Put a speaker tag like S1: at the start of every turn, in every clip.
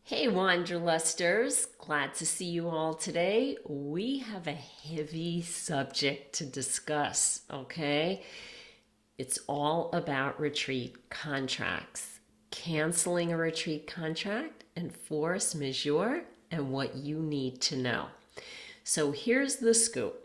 S1: Hey, Wanderlusters, glad to see you all today. We have a heavy subject to discuss, okay? It's all about retreat contracts, canceling a retreat contract, and force majeure, and what you need to know. So here's the scoop.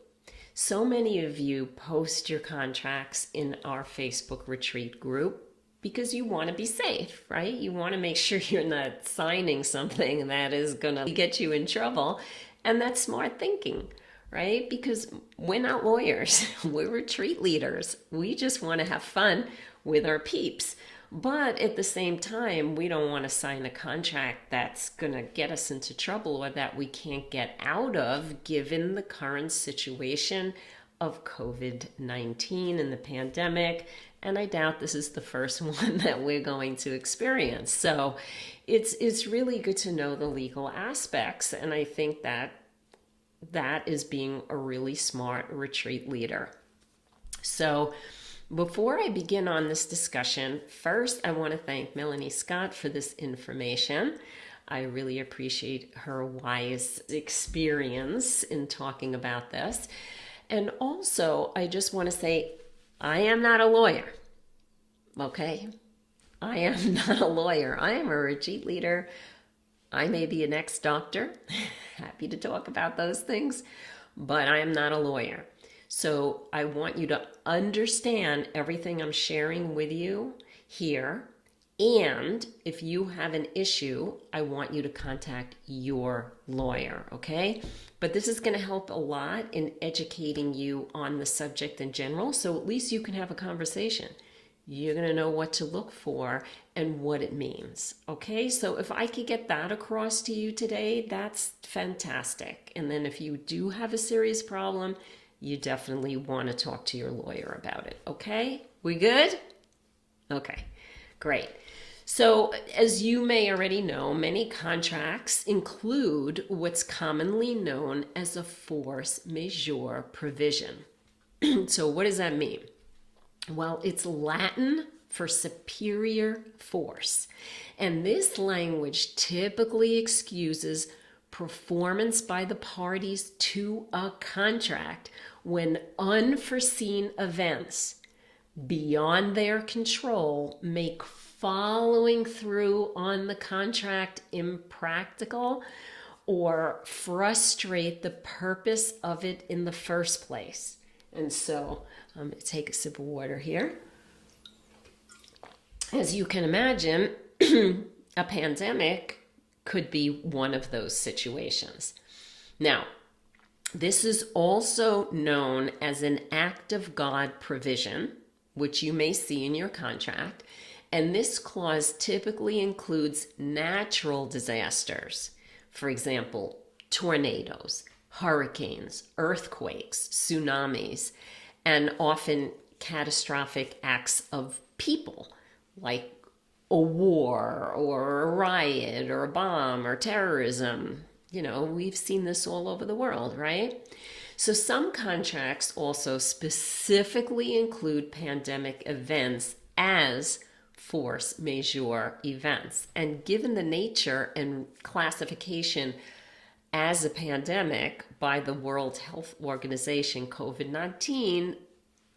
S1: So many of you post your contracts in our Facebook retreat group because you want to be safe, right? You want to make sure you're not signing something that is going to get you in trouble. And that's smart thinking, right? Because we're not lawyers, we're retreat leaders. We just want to have fun with our peeps. But at the same time, we don't want to sign a contract that's going to get us into trouble or that we can't get out of given the current situation of COVID-19 and the pandemic. And I doubt this is the first one that we're going to experience. So it's really good to know the legal aspects. And I think that is being a really smart retreat leader. So before I begin on this discussion, first I want to thank Melanie Scott for this information. I really appreciate her wise experience in talking about this. And also, I just want to say, I am not a lawyer, okay? I am not a lawyer. I am a retreat leader. I may be an ex-doctor, happy to talk about those things, but I am not a lawyer. So I want you to understand everything I'm sharing with you here. And if you have an issue, I want you to contact your lawyer, okay? But this is going to help a lot in educating you on the subject in general, so at least you can have a conversation. You're going to know what to look for and what it means, okay? So if I could get that across to you today, that's fantastic. And then if you do have a serious problem, you definitely want to talk to your lawyer about it, okay? We good? Okay, great. So, as you may already know, many contracts include what's commonly known as a force majeure provision. So, what does that mean? Well, it's Latin for superior force. And this language typically excuses performance by the parties to a contract when unforeseen events beyond their control make following through on the contract impractical or frustrate the purpose of it in the first place. And so I'm going to take a sip of water here. As you can imagine, a pandemic could be one of those situations. Now, this is also known as an act of God provision, which you may see in your contract. And this clause typically includes natural disasters. For example, tornadoes, hurricanes, earthquakes, tsunamis, and often catastrophic acts of people like a war or a riot or a bomb or terrorism. You know, we've seen this all over the world, right? So some contracts also specifically include pandemic events as force majeure events. And given the nature and classification as a pandemic by the World Health Organization, COVID-19,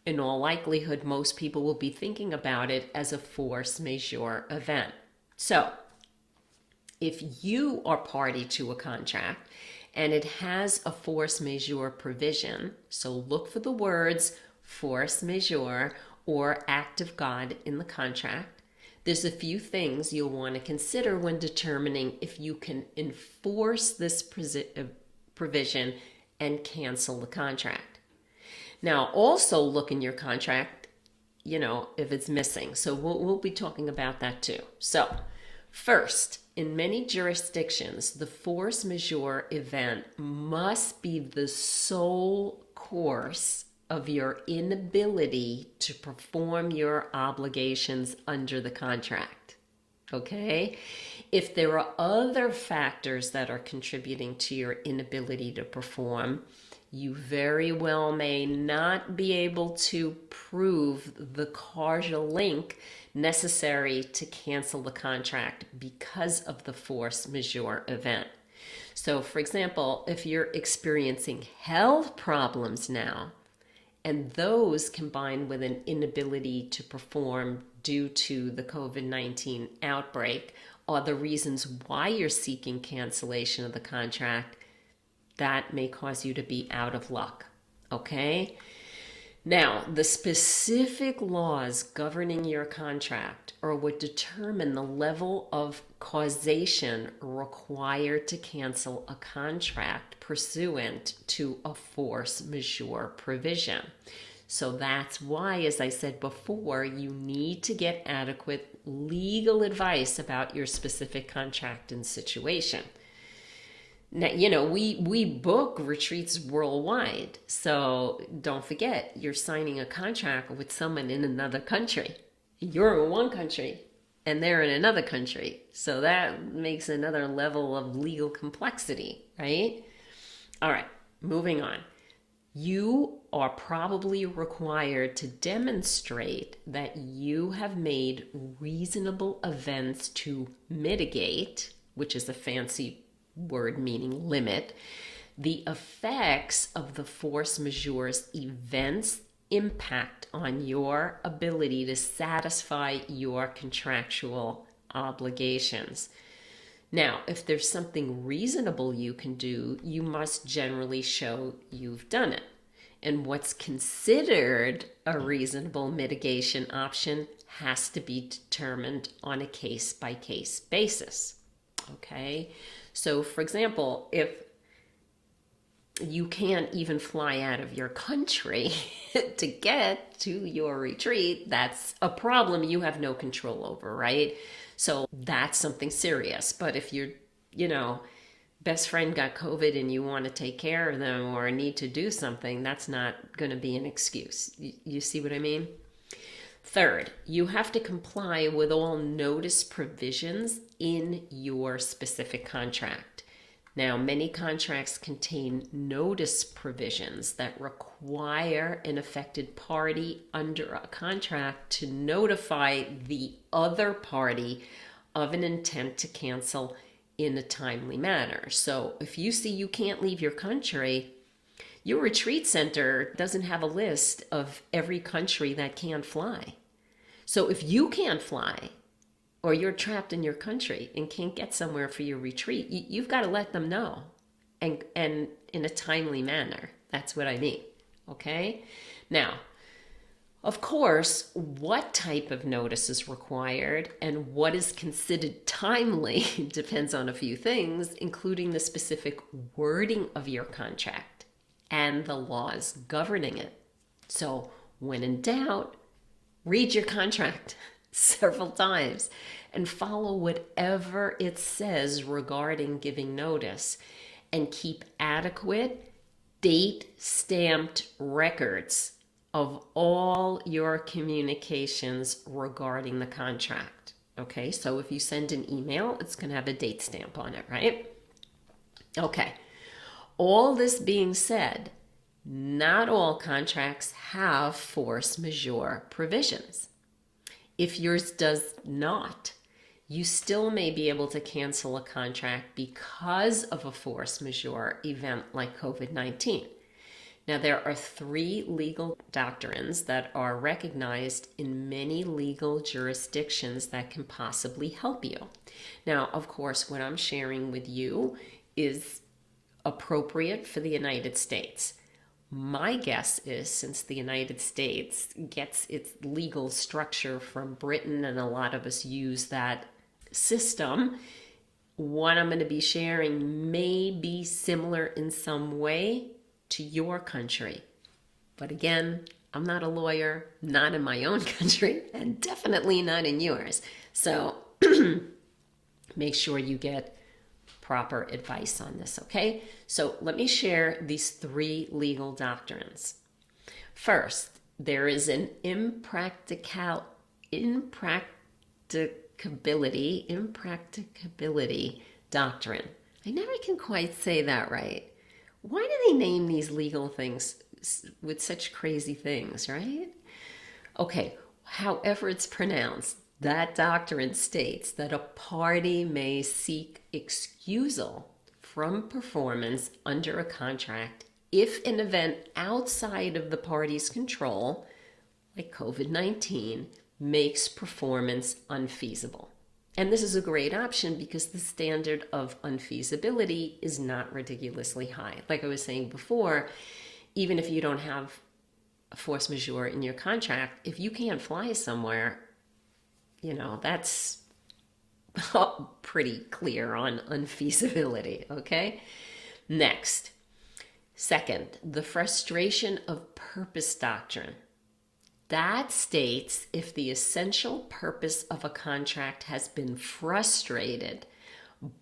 S1: in all likelihood, most people will be thinking about it as a force majeure event. So, if you are party to a contract and it has a force majeure provision, so look for the words force majeure or act of God in the contract, there's a few things you'll want to consider when determining if you can enforce this provision and cancel the contract. Now, also look in your contract, if it's missing. So we'll be talking about that too. So first, in many jurisdictions, the force majeure event must be the sole course of your inability to perform your obligations under the contract. Okay? If there are other factors that are contributing to your inability to perform, You very well may not be able to prove the causal link necessary to cancel the contract because of the force majeure event. So, for example, if you're experiencing health problems now, and those combined with an inability to perform due to the COVID-19 outbreak are the reasons why you're seeking cancellation of the contract, that may cause you to be out of luck. Okay? Now, the specific laws governing your contract are what determine the level of causation required to cancel a contract pursuant to a force majeure provision. So that's why, as I said before, you need to get adequate legal advice about your specific contract and situation. Now, we book retreats worldwide. So don't forget, you're signing a contract with someone in another country. You're in one country and they're in another country. So that makes another level of legal complexity, right? All right, moving on. You are probably required to demonstrate that you have made reasonable events to mitigate, which is a fancy word meaning limit, the effects of the force majeure's events impact on your ability to satisfy your contractual obligations. Now, if there's something reasonable you can do, you must generally show you've done it. And what's considered a reasonable mitigation option has to be determined on a case-by-case basis. Okay? So, for example, if you can't even fly out of your country to get to your retreat, that's a problem you have no control over, right? So that's something serious. But if your, best friend got COVID and you want to take care of them or need to do something, that's not going to be an excuse. You see what I mean? Third, you have to comply with all notice provisions in your specific contract. Now, many contracts contain notice provisions that require an affected party under a contract to notify the other party of an intent to cancel in a timely manner. So if you see you can't leave your country, your retreat center doesn't have a list of every country that can't fly. So if you can't fly, or you're trapped in your country and can't get somewhere for your retreat, you've got to let them know, and in a timely manner. That's what I mean. Okay? Now, of course, what type of notice is required and what is considered timely depends on a few things, including the specific wording of your contract and the laws governing it. So when in doubt, read your contract several times and follow whatever it says regarding giving notice, and keep adequate date-stamped records of all your communications regarding the contract. Okay, so if you send an email, it's going to have a date stamp on it, right? Okay, all this being said, not all contracts have force majeure provisions. If yours does not, you still may be able to cancel a contract because of a force majeure event like COVID-19. Now, there are 3 legal doctrines that are recognized in many legal jurisdictions that can possibly help you. Now, of course, what I'm sharing with you is appropriate for the United States. My guess is, since the United States gets its legal structure from Britain and a lot of us use that system, what I'm going to be sharing may be similar in some way to your country. But again, I'm not a lawyer, not in my own country, and definitely not in yours. So make sure you get proper advice on this, okay? So let me share these 3 legal doctrines. First, there is an impracticability doctrine. I never can quite say that right. Why do they name these legal things with such crazy things, right? Okay, however it's pronounced, that doctrine states that a party may seek excusal from performance under a contract if an event outside of the party's control, like COVID-19, makes performance unfeasible. And this is a great option because the standard of unfeasibility is not ridiculously high. Like I was saying before, even if you don't have a force majeure in your contract, if you can't fly somewhere, that's pretty clear on unfeasibility, okay? Next, second, the frustration of purpose doctrine. That states if the essential purpose of a contract has been frustrated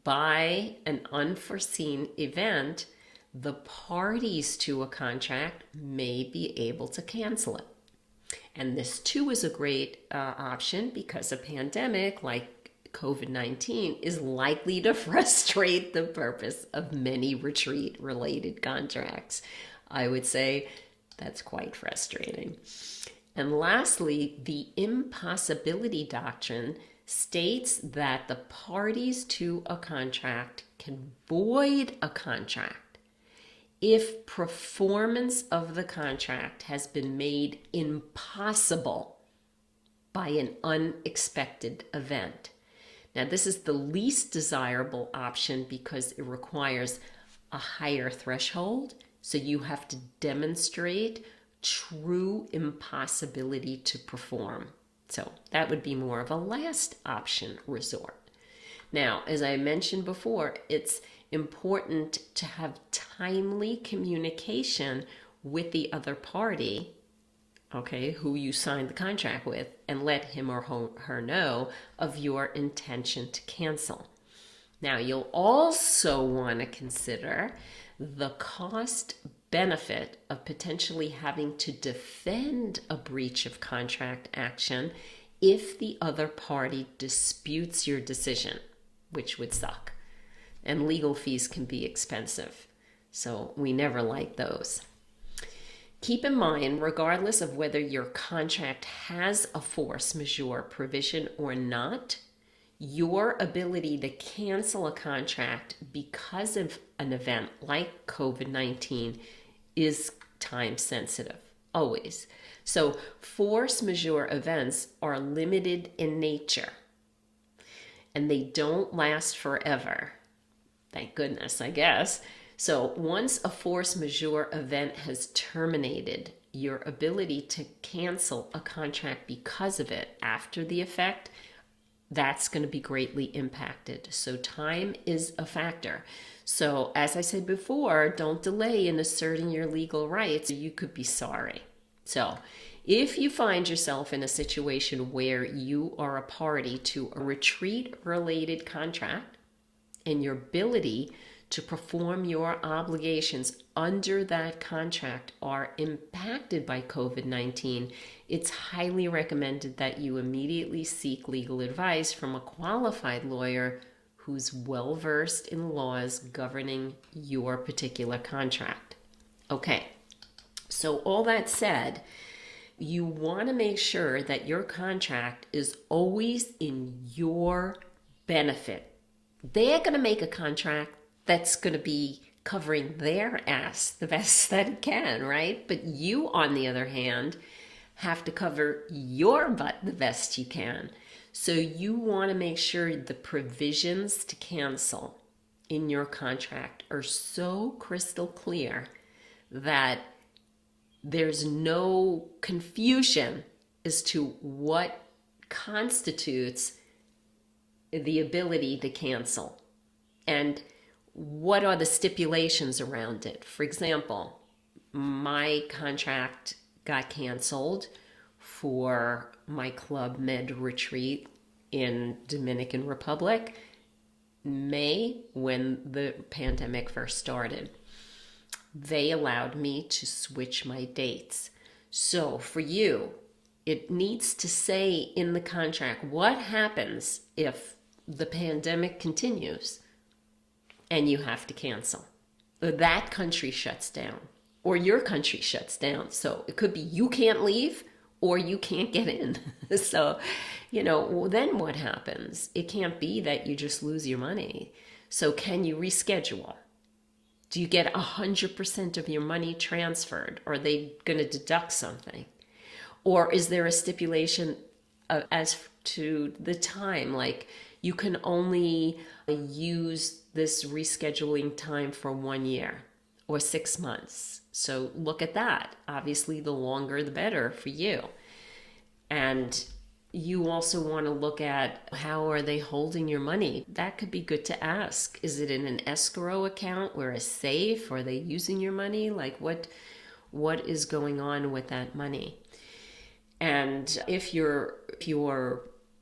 S1: by an unforeseen event, the parties to a contract may be able to cancel it. And this too is a great option because a pandemic like COVID-19 is likely to frustrate the purpose of many retreat-related contracts. I would say that's quite frustrating. And lastly, the impossibility doctrine states that the parties to a contract can void a contract if performance of the contract has been made impossible by an unexpected event. Now, this is the least desirable option because it requires a higher threshold, so you have to demonstrate true impossibility to perform. So that would be more of a last option resort. Now, as I mentioned before, it's important to have timely communication with the other party, okay, who you signed the contract with, and let him or her know of your intention to cancel. Now, you'll also want to consider the cost benefit of potentially having to defend a breach of contract action if the other party disputes your decision, which would suck. And legal fees can be expensive, so we never like those. Keep in mind, regardless of whether your contract has a force majeure provision or not, your ability to cancel a contract because of an event like COVID-19 is time sensitive, always. So force majeure events are limited in nature and they don't last forever. Thank goodness, I guess. So once a force majeure event has terminated, your ability to cancel a contract because of it after the effect, that's going to be greatly impacted. So time is a factor. So as I said before, don't delay in asserting your legal rights. You could be sorry. So if you find yourself in a situation where you are a party to a retreat-related contract and your ability to perform your obligations under that contract are impacted by COVID-19, it's highly recommended that you immediately seek legal advice from a qualified lawyer who's well-versed in laws governing your particular contract. Okay, so all that said, you want to make sure that your contract is always in your benefit. They're going to make a contract that's going to be covering their ass the best that it can, right? But you, on the other hand, have to cover your butt the best you can. So you want to make sure the provisions to cancel in your contract are so crystal clear that there's no confusion as to what constitutes the ability to cancel and what are the stipulations around it. For example, my contract got canceled for my Club Med retreat in Dominican Republic May, when the pandemic first started. They allowed me to switch my dates. So for you, it needs to say in the contract what happens if the pandemic continues and you have to cancel. that country shuts down or your country shuts down. So it could be you can't leave or you can't get in. So, then what happens? It can't be that you just lose your money. So can you reschedule? Do you get 100% of your money transferred? Or are they going to deduct something? Or is there a stipulation as to the time? Like you can only use this rescheduling time for 1 year or 6 months. So look at that. Obviously, the longer the better for you. And you also want to look at how are they holding your money. That could be good to ask. Is it in an escrow account or a safe? Are they using your money? Like what is going on with that money? And if your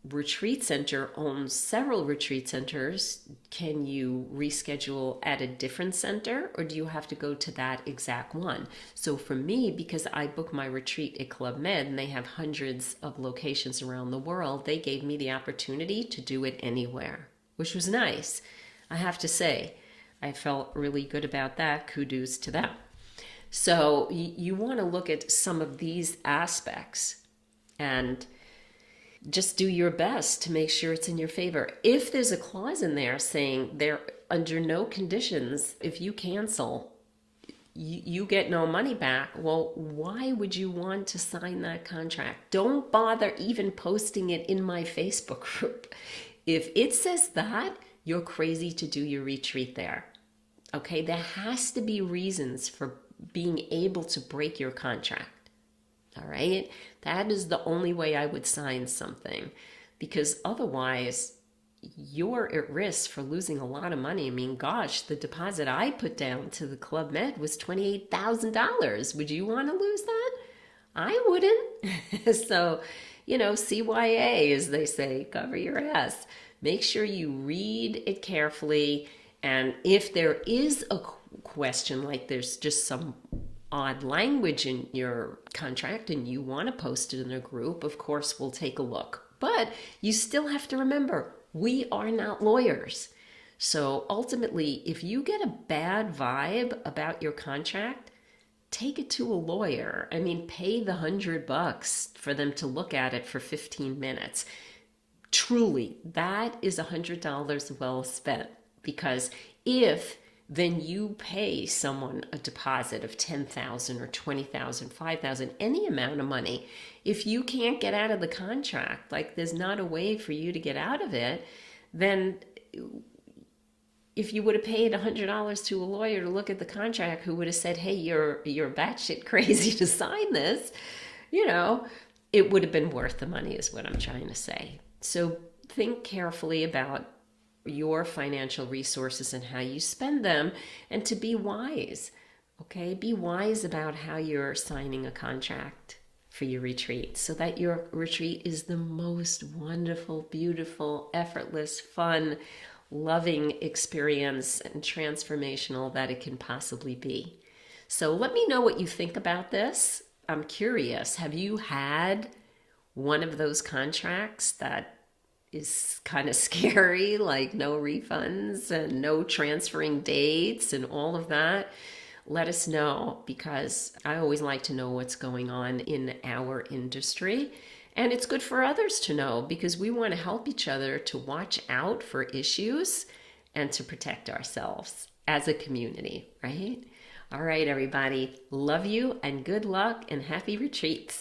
S1: retreat center owns several retreat centers, can you reschedule at a different center or do you have to go to that exact one? So for me, because I book my retreat at Club Med and they have hundreds of locations around the world, they gave me the opportunity to do it anywhere, which was nice. I have to say, I felt really good about that. Kudos to them. So you want to look at some of these aspects and just do your best to make sure it's in your favor. If there's a clause in there saying there under no conditions, if you cancel, you get no money back, well, why would you want to sign that contract? Don't bother even posting it in my Facebook group. If it says that, you're crazy to do your retreat there. Okay, there has to be reasons for being able to break your contract. All right, that is the only way I would sign something, because otherwise you're at risk for losing a lot of money. I mean, gosh, the deposit I put down to the Club Med was $28,000. Would you want to lose that? I wouldn't. So, CYA, as they say, cover your ass. Make sure you read it carefully. And if there is a question, like there's just some odd language in your contract and you want to post it in a group, of course, we'll take a look. But you still have to remember, we are not lawyers. So ultimately, if you get a bad vibe about your contract, take it to a lawyer. I mean, pay the $100 for them to look at it for 15 minutes. Truly, that is $100 well spent, because if then you pay someone a deposit of $10,000 or $20,000, $5,000, any amount of money. If you can't get out of the contract, like there's not a way for you to get out of it, then if you would have paid $100 to a lawyer to look at the contract who would have said, hey, you're batshit crazy to sign this, it would have been worth the money is what I'm trying to say. So think carefully about your financial resources and how you spend them, and to be wise. Okay, be wise about how you're signing a contract for your retreat so that your retreat is the most wonderful, beautiful, effortless, fun, loving experience and transformational that it can possibly be. So let me know what you think about this. I'm curious, have you had one of those contracts that is kind of scary, like no refunds and no transferring dates and all of that? Let us know, because I always like to know what's going on in our industry. And it's good for others to know, because we want to help each other to watch out for issues and to protect ourselves as a community, right? All right, everybody. Love you and good luck and happy retreats.